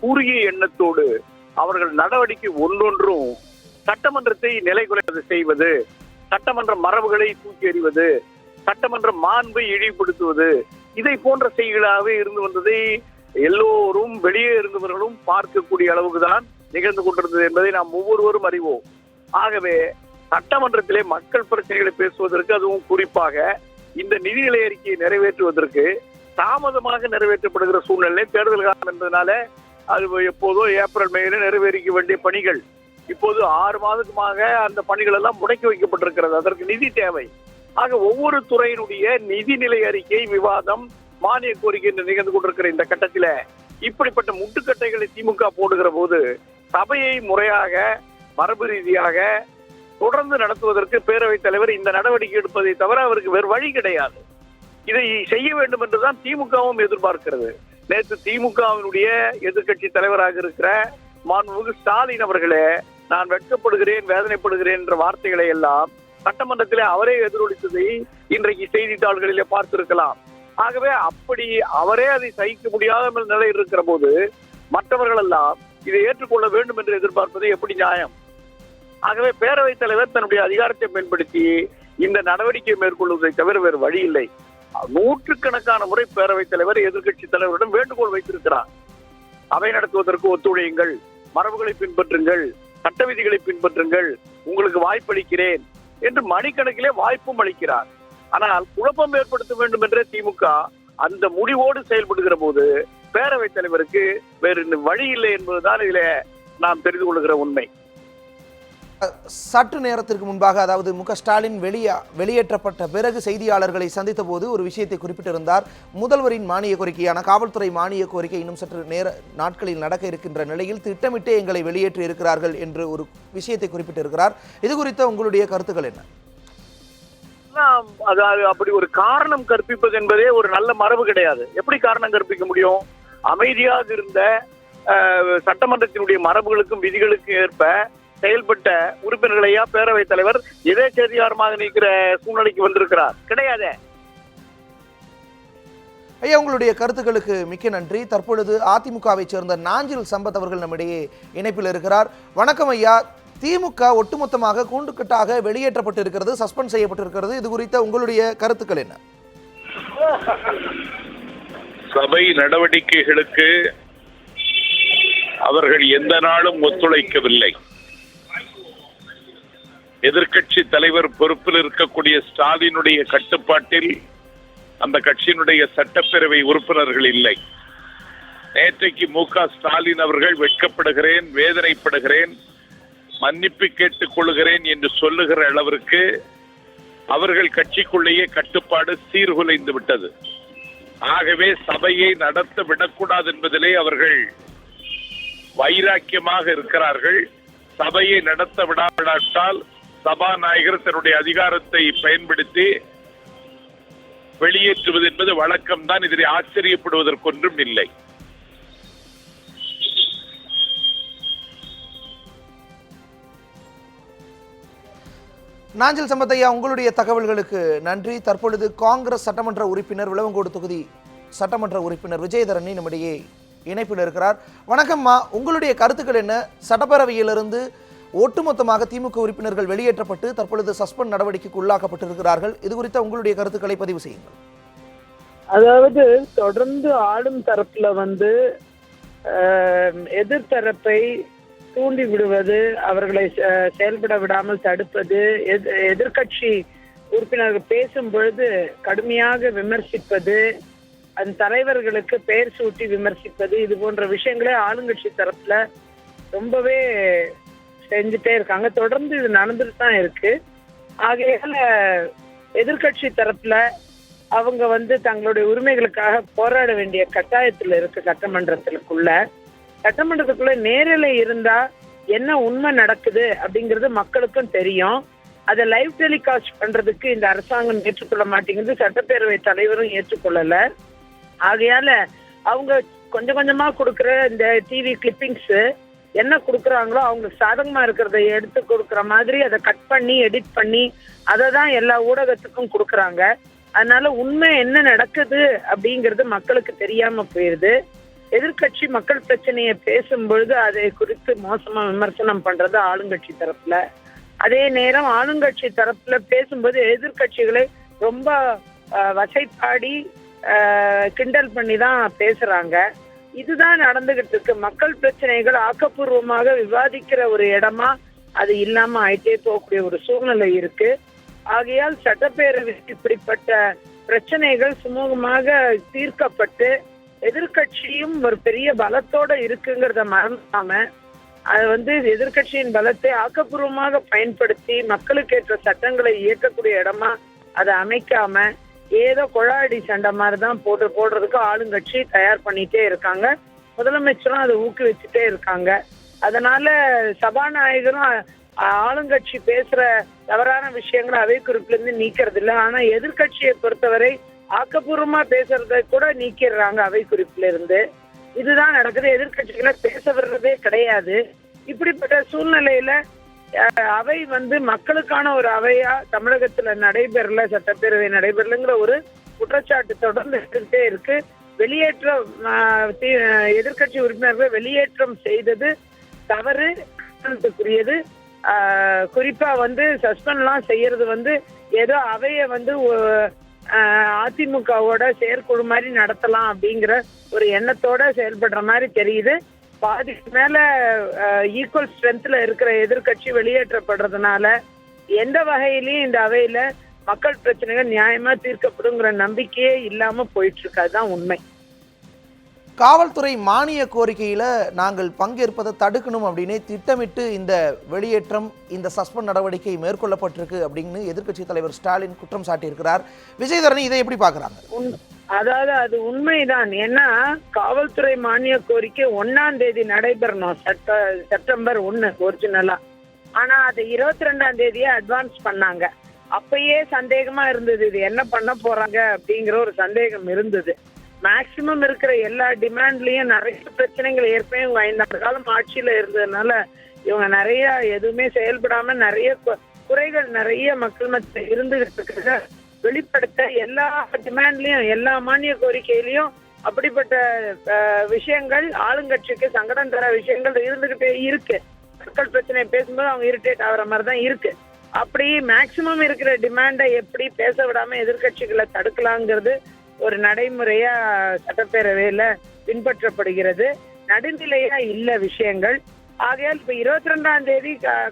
குறுகிய எண்ணத்தோடு அவர்கள் நடவடிக்கை ஒன்றொன்றும் சட்டமன்றத்தை நிலைகுலைப்பது செய்வது, சட்டமன்ற மரபுகளை தூக்கி எறிவது, சட்டமன்ற மாண்பை இழிவுபடுத்துவது, இதை போன்ற செய்திகளாகவே இருந்து வந்ததை எல்லோரும் வெளியே இருந்தவர்களும் பார்க்கக்கூடிய அளவுக்கு தான் நிகழ்ந்து கொண்டிருந்தது என்பதை நாம் ஒவ்வொருவரும் அறிவோம். ஆகவே சட்டமன்றத்திலே மக்கள் பிரச்சனைகளை பேசுவதற்கு, அதுவும் குறிப்பாக இந்த நிதிநிலை அறிக்கையை நிறைவேற்றுவதற்கு தாமதமாக நிறைவேற்றப்படுகிற சூழ்நிலை தேர்தல் காலம் என்பதனால அது எப்போதோ ஏப்ரல் மேல நிறைவேறிக்க வேண்டிய பணிகள் இப்போது 6 மாதத்துமாக அந்த பணிகள் எல்லாம் முடக்கி வைக்கப்பட்டிருக்கிறது. அதற்கு நிதி தேவை. ஆக ஒவ்வொரு துறையினுடைய நிதிநிலை அறிக்கை விவாதம், மானிய கோரிக்கை என்று நிகழ்ந்து கொண்டிருக்கிற இந்த கட்டத்தில இப்படிப்பட்ட முட்டுக்கட்டைகளை திமுக போடுகிற போது சபையை முறையாக மரபு ரீதியாக தொடர்ந்து நடத்துவதற்கு பேரவைத் தலைவர் இந்த நடவடிக்கை எடுப்பதை தவிர அவருக்கு வேறு வழி கிடையாது. இதை செய்ய வேண்டும் என்றுதான் திமுகவும் எதிர்பார்க்கிறது. நேற்று திமுகவினுடைய எதிர்கட்சி தலைவராக இருக்கிற மாண்புமிகு ஸ்டாலின் அவர்களே, நான் வெட்கப்படுகிறேன், வேதனைப்படுகிறேன் என்ற வார்த்தைகளை எல்லாம் சட்டமன்றத்திலே அவரே எதிரொலித்ததை இன்றைக்கு செய்தித்தாள்களிலே பார்த்திருக்கலாம். ஆகவே அப்படி அவரே அதை சகிக்க முடியாத நிலையில் இருக்கிற போது மற்றவர்கள் எல்லாம் இதை ஏற்றுக்கொள்ள வேண்டும் என்று எதிர்பார்ப்பது எப்படி நியாயம்? ஆகவே பேரவைத் தலைவர் தன்னுடைய அதிகாரத்தை பயன்படுத்தி இந்த நடவடிக்கையை மேற்கொள்வதை தவிர வேறு வழி இல்லை. 100கணக்கான முறை பேரவைத் தலைவர் எதிர்கட்சி தலைவரிடம் வேண்டுகோள் வைத்திருக்கிறார். அவை நடத்துவதற்கு ஒத்துழையுங்கள், மரபுகளை பின்பற்றுங்கள், சட்ட விதிகளை பின்பற்றுங்கள், உங்களுக்கு வாய்ப்பளிக்கிறேன் என்று மணிக்கணக்கிலே வாய்ப்பும் அளிக்கிறார். ஆனால் குழப்பம் ஏற்படுத்த வேண்டும் என்ற திமுக அந்த முடிவோடு செயல்படுகிற போது பேரவைத் தலைவருக்கு வேறு வழி இல்லை என்பதுதான் இதிலே நாம் தெரிந்து கொள்கிற உண்மை. சற்று நேரத்திற்கு முன்பாக, அதாவது ஸ்டாலின் வெளியேற்றப்பட்ட பிறகு செய்தியாளர்களை சந்தித்த போது ஒரு விஷயத்தை குறிப்பிட்டிருந்தார். முதல்வரின் மானிய கோரிக்கையான காவல்துறை மானிய கோரிக்கை இன்னும் சற்று நாட்களில் நடக்க இருக்கின்ற நிலையில் திட்டமிட்டே எங்களை வெளியேற்றி இருக்கிறார்கள் என்று ஒரு விஷயத்தை குறிப்பிட்டிருக்கிறார். இது குறித்த உங்களுடைய கருத்துக்கள் என்ன? அதாவது அப்படி ஒரு காரணம் கற்பிப்பது என்பதே ஒரு நல்ல மரபு கிடையாது. எப்படி காரணம் கற்பிக்க முடியும்? அமைதியாக இருந்த சட்டமன்றத்தினுடைய மரபுகளுக்கும் விதிகளுக்கும் ஏற்ப செயல்பட்ட உறுப்பினர்களையா பேரவைத் தலைவர் எதேச்சதிகாரமாக நீக்கிற சூழ்நிலைக்கு வந்திருக்கிறார்? கிடையாது. ஐயா, உங்களுடைய கருத்துக்களுக்கு மிக்க நன்றி. தற்பொழுது அதிமுகவை சேர்ந்த நாஞ்சில் சம்பத் அவர்கள் நம்மிடையே இணைப்பில் இருக்கிறார். வணக்கம் ஐயா. திமுக ஒட்டுமொத்தமாக கூண்டுக்கட்டாக வெளியேற்றப்பட்டு இருக்கிறது, சஸ்பெண்ட் செய்யப்பட்டிருக்கிறது. இது குறித்த உங்களுடைய கருத்துக்கள் என்ன? சபை நடவடிக்கைகளுக்கு அவர்கள் எந்த நாளும் ஒத்துழைக்கவில்லை. எதிர்கட்சி தலைவர் பொறுப்பில் இருக்கக்கூடிய ஸ்டாலினுடைய கட்டுப்பாட்டில் அந்த கட்சியினுடைய சட்டப்பேரவை உறுப்பினர்கள் இல்லை. நேற்றைக்கு மு.க. ஸ்டாலின் அவர்கள் வெட்கப்படுகிறேன், வேதனைப்படுகிறேன், மன்னிப்பு கேட்டுக் கொள்கிறேன் என்று சொல்லுகிற அளவிற்கு அவர்கள் கட்சிக்குள்ளேயே கட்டுப்பாடு சீர்குலைந்து விட்டது. ஆகவே சபையை நடத்த விடக்கூடாது என்பதிலே அவர்கள் வைராக்கியமாக இருக்கிறார்கள். சபையை நடத்த விடாவிட்டால் சபாநாயகர் தன்னுடைய அதிகாரத்தை பயன்படுத்தி வெளியேற்றுவது என்பது வழக்கம்தான். இதில் ஆச்சரியப்படுவதற்கொன்றும் இல்லை. நாஞ்சில் சம்பத்தையா, உங்களுடைய தகவல்களுக்கு நன்றி. தற்பொழுது காங்கிரஸ் சட்டமன்ற உறுப்பினர், விளவங்கோடு தொகுதி சட்டமன்ற உறுப்பினர் விஜயதரணி நம்முடைய இணைப்பில் இருக்கிறார். வணக்கம்மா, உங்களுடைய கருத்துக்கள் என்ன? சட்டப்பேரவையிலிருந்து ஒட்டுமொத்தமாக திமுக உறுப்பினர்கள் வெளியேற்றப்பட்டு தற்பொழுது சஸ்பெண்ட் நடவடிக்கைக்கு உள்ளாக்கப்பட்டிருக்கிறார்கள். இது குறித்த உங்களுடைய கருத்துக்களை பதிவு செய்யுங்கள். அதாவது தொடர்ந்து ஆளும் தரப்புல எதிர்த்தரப்பை தூண்டி விடுவது, அவர்களை செயல்பட விடாமல் தடுப்பது, எதிர்கட்சி உறுப்பினர்கள் பேசும் பொழுது கடுமையாக விமர்சிப்பது, அந்த தலைவர்களுக்கு பெயர் சூட்டி விமர்சிப்பது, இது போன்ற விஷயங்களே ஆளுங்கட்சி தரப்புல ரொம்பவே செஞ்சுட்டே இருக்காங்க. தொடர்ந்து இது நடந்துட்டு தான் இருக்கு. ஆகையால எதிர்கட்சி தரப்புல அவங்க தங்களுடைய உரிமைகளுக்காக போராட வேண்டிய கட்டாயத்துல இருக்கு. சட்டமன்றத்துக்குள்ள நேரில் இருந்தா என்ன உண்மை நடக்குது அப்படிங்கிறது மக்களுக்கும் தெரியும். அதை லைவ் டெலிகாஸ்ட் பண்றதுக்கு இந்த அரசாங்கம் ஏற்றுக்கொள்ள மாட்டேங்குது, சட்டப்பேரவை தலைவரும் ஏற்றுக்கொள்ளல. ஆகையால அவங்க கொஞ்சம் கொஞ்சமா கொடுக்குற இந்த டிவி கிளிப்பிங்ஸ் என்ன கொடுக்குறாங்களோ அவங்களுக்கு சாதகமா இருக்கிறத எடுத்து கொடுக்குற மாதிரி அதை கட் பண்ணி எடிட் பண்ணி அதை தான் எல்லா ஊடகத்துக்கும் கொடுக்குறாங்க. அதனால உண்மை என்ன நடக்குது அப்படிங்கிறது மக்களுக்கு தெரியாம போயிருது. எதிர்கட்சி மக்கள் பிரச்சனையை பேசும் பொழுது அதை குறித்து மோசமா விமர்சனம் பண்றது ஆளுங்கட்சி தரப்புல. அதே நேரம் ஆளுங்கட்சி தரப்புல பேசும்போது எதிர்கட்சிகளை ரொம்ப வசைப்பாடி கிண்டல் பண்ணி தான் பேசுறாங்க. இதுதான் நடந்துகிட்டு இருக்கு. மக்கள் பிரச்சனைகள் ஆக்கப்பூர்வமாக விவாதிக்கிற ஒரு இடமா அது இல்லாம ஆயிட்டே போகக்கூடிய ஒரு சூழ்நிலை இருக்கு. ஆகையால் சட்டப்பேரவை இப்படிப்பட்ட பிரச்சனைகள் சுமூகமாக தீர்க்கப்பட்டு எதிர்கட்சியும் ஒரு பெரிய பலத்தோட இருக்குங்கிறத மறந்துடாம அது எதிர்கட்சியின் பலத்தை ஆக்கப்பூர்வமாக பயன்படுத்தி மக்களுக்கு ஏற்ற சட்டங்களை இயக்கக்கூடிய இடமா அதை அமைக்காம ஏதோ கொழாடி சண்டை மாதிரிதான் போடுறதுக்கு ஆளுங்கட்சி தயார் பண்ணிட்டே இருக்காங்க. முதலமைச்சரும் அதை ஊக்குவிச்சுட்டே இருக்காங்க. அதனால சபாநாயகரும் ஆளுங்கட்சி பேசுற தவறான விஷயங்களை அவை குறிப்புல இருந்து நீக்கிறது இல்லை. ஆனா எதிர்கட்சியை பொறுத்தவரை ஆக்கப்பூர்வமா பேசுறதை கூட நீக்கிடுறாங்க அவை குறிப்புல இருந்து. இதுதான் நடக்குது. எதிர்கட்சிகளை பேச விடுறதே கிடையாது. இப்படிப்பட்ட சூழ்நிலையில அவை மக்களுக்கான ஒரு அவையா தமிழகத்துல நடைபெறல, சட்டப்பேரவை நடைபெறலங்கிற ஒரு குற்றச்சாட்டு தொடர்ந்து இருந்துட்டே இருக்கு. எதிர்கட்சி உறுப்பினர்களை வெளியேற்றம் செய்தது தவறு, கண்டனத்துக்குரியது. குறிப்பா சஸ்பெண்ட்லாம் செய்யறது ஏதோ அவைய அதிமுகவோட செயற்குழு மாதிரி நடத்தலாம் அப்படிங்கிற ஒரு எண்ணத்தோட செயல்படுற மாதிரி தெரியுது. பாதிக்கு மேல ஈக்குவல் ஸ்ட்ரென்த்ல இருக்கிற எதிர்கட்சி வெளியேற்றப்படுறதுனால எந்த வகையிலையும் இந்த அவையில மக்கள் பிரச்சனைகள் நியாயமா தீர்க்கப்படுங்கிற நம்பிக்கையே இல்லாம போயிட்டு இருக்கு. அதுதான் உண்மை. காவல்துறை மானிய கோரிக்கையில நாங்கள் பங்கேற்பதை தடுக்கணும் அப்படின்னு திட்டமிட்டு இந்த வெளியேற்றம், இந்த சஸ்பெண்ட் நடவடிக்கை மேற்கொள்ளப்பட்டிருக்கு அப்படின்னு எதிர்க்கட்சி தலைவர் ஸ்டாலின் குற்றம் சாட்டியிருக்கிறார். விஜயதரணி இதை எப்படி பாக்குறாங்க? அதாவது அது உண்மைதான். ஏன்னா காவல்துறை மானிய கோரிக்கை 1ஆம் தேதி நடைபெறணும், செப்டம்பர் 1 ஒரிஜினலா. ஆனா அதை 22ஆம் தேதியே அட்வான்ஸ் பண்ணாங்க. அப்பயே சந்தேகமா இருந்தது, இது என்ன பண்ண போறாங்க அப்படிங்கிற ஒரு சந்தேகம் இருந்தது. மேக்சிமம் இருக்கிற எல்லா டிமாண்ட்லயும் நிறைய பிரச்சனைகள் ஏற்பே இவங்க 5 ஆண்டு காலம் ஆட்சியில இருந்ததுனால இவங்க நிறைய எதுவுமே செயல்படாம நிறைய குறைகள் நிறைய மக்கள் மத்தியில் இருந்துகிட்டு இருக்கிறத வெளிப்படுத்த எல்லா டிமாண்ட்லயும் எல்லா மானிய கோரிக்கையிலையும் அப்படிப்பட்ட விஷயங்கள் ஆளுங்கட்சிக்கு சங்கடம் தர விஷயங்கள் இருந்துகிட்டே இருக்கு. மக்கள் பிரச்சனையை பேசும்போது அவங்க இரிட்டேட் ஆகுற மாதிரி தான் இருக்கு. அப்படி மேக்சிமம் இருக்கிற டிமாண்டை எப்படி பேச விடாம எதிர்கட்சிகளை தடுக்கலாங்கிறது ஒரு நடைமுறையா சட்டப்பேரவையில பின்பற்றப்படுகிறது. நடுநிலையா இல்ல விஷயங்கள். ஆகையால் இப்ப 22ஆம் தேதி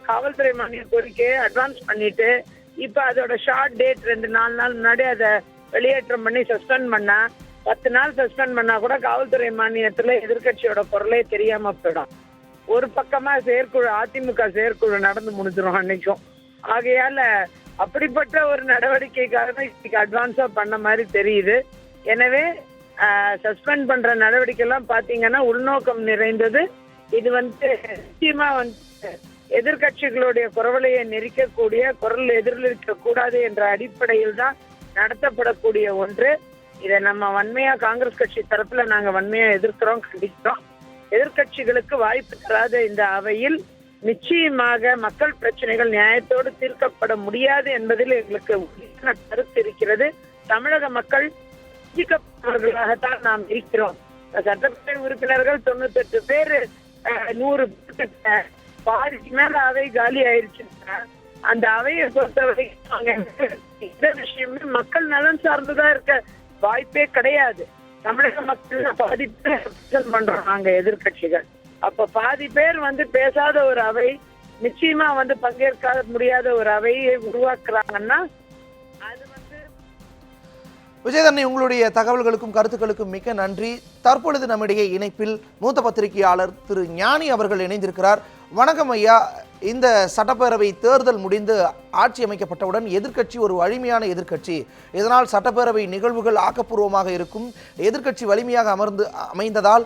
காவல்துறை மானிய கோரிக்கையை அட்வான்ஸ் பண்ணிட்டு இப்ப அதோட ஷார்ட் டேட் 2-4 நாள் முன்னாடி அதை வெளியேற்றம் பண்ணி சஸ்பெண்ட் பண்ணா 10 நாள் சஸ்பெண்ட் பண்ணா கூட காவல்துறை மானியத்துல எதிர்கட்சியோட குரலே தெரியாம போயிடும். ஒரு பக்கமா செயற்குழு அதிமுக செயற்குழு நடந்து முடிஞ்சிடும் அன்னைக்கும். ஆகையால அப்படிப்பட்ட ஒரு நடவடிக்கைக்காக தான் இன்னைக்கு அட்வான்ஸா பண்ண மாதிரி தெரியுது. எனவே சஸ்பெண்ட் பண்ற நடவடிக்கை எல்லாம் பாத்தீங்கன்னா உள்நோக்கம் நிறைந்தது. இது நிச்சயமா எதிர்கட்சிகளுடைய குரவலையை நெரிக்கக்கூடிய, குரல் எதிரொலிக்க கூடாது என்ற அடிப்படையில் தான் நடத்தப்படக்கூடிய ஒன்று. இதை நம்ம வன்மையா காங்கிரஸ் கட்சி தரப்புல நாங்க வன்மையா எதிர்க்கிறோம், கண்டிக்கிறோம். எதிர்கட்சிகளுக்கு வாய்ப்பு தராத இந்த அவையில் நிச்சயமாக மக்கள் பிரச்சனைகள் நியாயத்தோடு தீர்க்கப்பட முடியாது என்பதில் எங்களுக்கு உறுதியான கருத்து இருக்கிறது. தமிழக மக்கள் வஞ்சிக்கப்பட்டவர்களாகத்தான் நாம் இருக்கிறோம். சட்டப்பேரவை உறுப்பினர்கள் 98 பேர் 100 பாதிக்கு மேல அவை காலி ஆயிடுச்சுன்னா அந்த அவையை பொறுத்தவரை இந்த விஷயமே மக்கள் நலன் சார்ந்துதான் இருக்க வாய்ப்பே கிடையாது. தமிழக மக்கள் பாதி பேர் பண்றோம் நாங்க எதிர்கட்சிகள். அப்ப பாதி பேர் பேசாத ஒரு அவை, நிச்சயமா பங்கேற்க முடியாத ஒரு அவையை உருவாக்குறாங்கன்னா அது விஜயதரணி, உங்களுடைய தகவல்களுக்கும் கருத்துக்களுக்கும் மிக்க நன்றி. தற்பொழுது நம்மிடையே இணைப்பில் மூத்த பத்திரிகையாளர் திரு ஞானி அவர்கள் இணைந்திருக்கிறார். வணக்கம் ஐயா. இந்த சட்டப்பேரவை தேர்தல் முடிந்து ஆட்சி அமைக்கப்பட்டவுடன் எதிர்க்கட்சி ஒரு வலிமையான எதிர்க்கட்சி, இதனால் சட்டப்பேரவை நிகழ்வுகள் ஆக்கப்பூர்வமாக இருக்கும், எதிர்க்கட்சி வலிமையாக அமைந்ததால்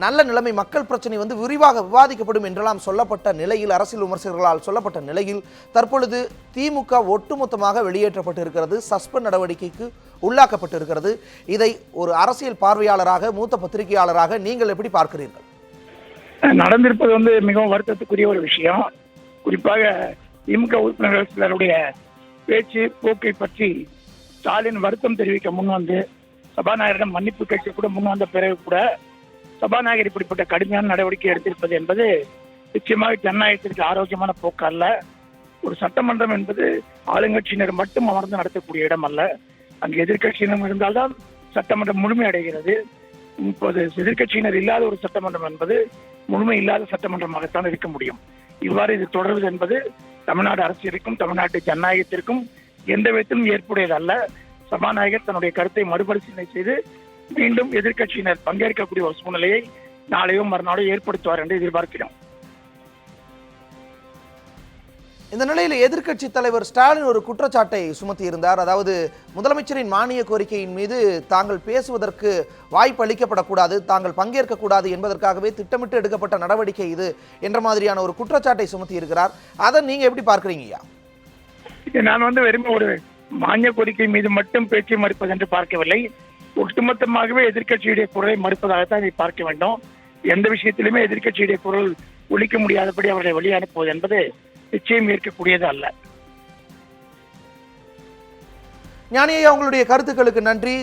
நல்ல நிலைமை, மக்கள் பிரச்சனை விரிவாக விவாதிக்கப்படும் என்றெல்லாம் சொல்லப்பட்ட நிலையில், அரசியல் விமர்சகர்களால் சொல்லப்பட்ட நிலையில் தற்பொழுது திமுக ஒட்டுமொத்தமாக வெளியேற்றப்பட்டு இருக்கிறது, சஸ்பெண்ட் நடவடிக்கைக்கு உள்ளாக்கப்பட்டு இருக்கிறது. இதை ஒரு அரசியல் பார்வையாளராக, மூத்த பத்திரிகையாளராக நீங்கள் எப்படி பார்க்கிறீர்கள்? நடந்திருப்பது மிகவும் வருத்தத்துக்குரிய ஒரு விஷயம். குறிப்பாக திமுக உறுப்பினர்கள் சிலருடைய பேச்சு போக்கை பற்றி ஸ்டாலின் வருத்தம் தெரிவிக்க முன்வந்து சபாநாயகரிடம் மன்னிப்பு கேட்க கூட முன்வந்த பிறகு கூட சபாநாயகர் இப்படிப்பட்ட கடுமையான நடவடிக்கை எடுத்திருப்பது என்பது நிச்சயமாக ஜனநாயகத்திற்கு ஆரோக்கியமான போக்கு அல்ல. ஒரு சட்டமன்றம் என்பது ஆளுங்கட்சியினர் மட்டும் அமர்ந்து நடத்தக்கூடிய இடம் அல்ல. அங்கு எதிர்கட்சியினர் இருந்தால்தான் சட்டமன்றம் முழுமை அடைகிறது. இப்போது எதிர்கட்சியினர் இல்லாத ஒரு சட்டமன்றம் என்பது முழுமை இல்லாத சட்டமன்றமாகத்தான் இருக்க முடியும். இவ்வாறு இது தொடர்வது என்பது தமிழ்நாடு அரசியலுக்கும் தமிழ்நாட்டு ஜனநாயகத்திற்கும் எந்த விதத்திலும் ஏற்புடையதல்ல. சபாநாயகர் தன்னுடைய கருத்தை மறுபரிசீலனை செய்து மீண்டும் எதிர்கட்சியினர் பங்கேற்கக்கூடிய ஒரு சூழ்நிலையை நாளையோ மறுநாளோ ஏற்படுத்துவார் என்று எதிர்பார்க்கிறோம். இந்த நிலையில் எதிர்க்கட்சி தலைவர் ஸ்டாலின் ஒரு குற்றச்சாட்டை சுமத்தி இருந்தார். அதாவது முதலமைச்சரின் மானிய கோரிக்கையின் மீது தாங்கள் பேசுவதற்கு வாய்ப்பு அளிக்கப்படக்கூடாது, தாங்கள் பங்கேற்கக்கூடாது என்பதற்காகவே திட்டமிட்டு எடுக்கப்பட்ட நடவடிக்கை இது என்ற மாதிரியான ஒரு குற்றச்சாட்டை சுமத்தி இருக்கிறார். அதை நீங்க எப்படி பார்க்கிறீங்கய்யா? நான் வெறும் ஒரு மானிய கோரிக்கை மீது மட்டும் பேச்சை மறுப்பது என்று பார்க்கவில்லை. ஒட்டுமொத்தமாகவே எதிர்கட்சியுடைய குரலை மறுப்பதாகத்தான் இதை பார்க்க வேண்டும். எந்த விஷயத்திலுமே எதிர்கட்சியுடைய குரல் ஒழிக்க முடியாதபடி அவர்களை வெளியே அனுப்புவது என்பது நிச்சயம் ஏற்கக்கூடியது அல்ல. ஞானியா, உங்களுடைய கருத்துக்களுக்கு நன்றி.